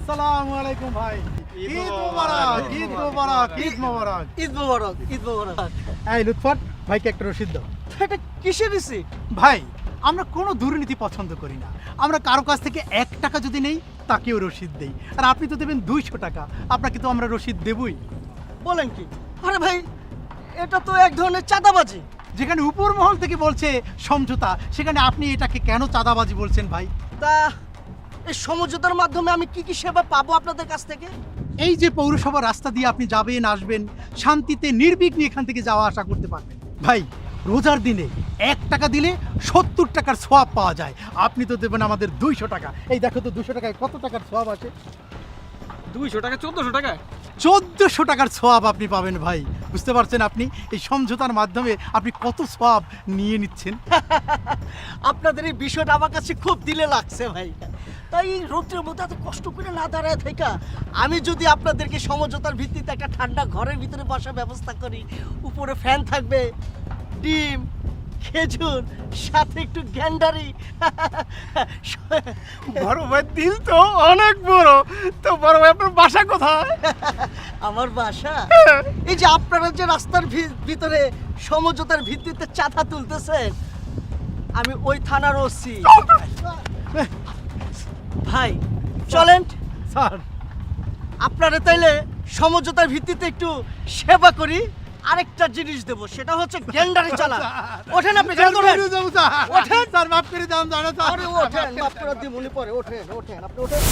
আসসালামু আলাইকুম ভাই। ঈদ মোবারক, ঈদ মোবারক, ঈদ মোবারক। ঈদ মোবারক, ঈদ মোবারক। এই লুৎফট ভাইকে একটা রসিদ দাও। এটা কিসের রিসিট? ভাই আমরা কোনো দুর্নীতি পছন্দ করি না। আমরা কারো কাছ থেকে 1 টাকা যদি নেই তাকেও রসিদ দেই। আর আপনি তো দেবেন 200 টাকা, আপনাকে তো আমরা রসিদ দেবই। বলেন কি? আরে ভাই, এটা তো এক ধরনের চাঁদাবাজি। যেখানে উপর মহল থেকে বলছে সমঝোতা, সেখানে আপনি এটাকে কেন চাঁদাবাজি বলছেন ভাই? তা এই সমঝোতার মাধ্যমে আমি কি কি সেবা পাবো আপনাদের কাছ থেকে? এই যে পৌরসভার রাস্তা দিয়ে আপনি যাবেন আসবেন, শান্তিতে নির্বিঘ্নে এখান থেকে যাওয়া আসা করতে পারবেন। ভাই রোজার দিনে 1 টাকা দিলে 70 টাকার সোয়াব পাওয়া যায়। আপনি তো দেবেন আমাদের 200 টাকা। এই দেখো তো 200 টাকায় কত টাকার সোয়াব আছে? 200 টাকা 1400 টাকায় 1400 টাকার সোয়াব আপনি পাবেন ভাই। বুঝতে পারছেন আপনি এই সমঝোতার মাধ্যমে আপনি কত সোয়াব নিয়ে নিচ্ছেন? আপনাদের এই বিষয়টা আমার কাছে খুব দিলে লাগছে ভাই। তাই এই রোদ্রের মধ্যে এত কষ্ট করে না দাঁড়ায় থাকা আমি যদি আপনাদেরকে সমঝোতার ভিত্তিতে একটা ঠান্ডা ঘরের ভিতরে বসার ব্যবস্থা করি, উপরে ফ্যান থাকবে, ডিম, খেজুর, সাথে একটু গ্যান্ডারি। বড় ভাই দিল তো অনেক বড়। তো বড় ভাই আপনার বাসা কোথায়? আমার বাসা এই যে আপনারা যে রাস্তার ভিতরে সমঝোতার ভিত্তিতে চাঁদা তুলতেছেন, আমি ওই থানার ওসি। ভাই চলেন, স্যার আপনারা তাইলে সমঝোতার ভিত্তিতে একটু সেবা করি। আরেকটা জিনিস দেবো, সেটা হচ্ছে গ্যান্ডারি চালা। ওঠেন আপনি, ওঠেন। স্যার মাফ করে দাম জানো আরে ওঠেন, আপনারা দিমুনি পরে ওঠেন, আপনি ওঠেন।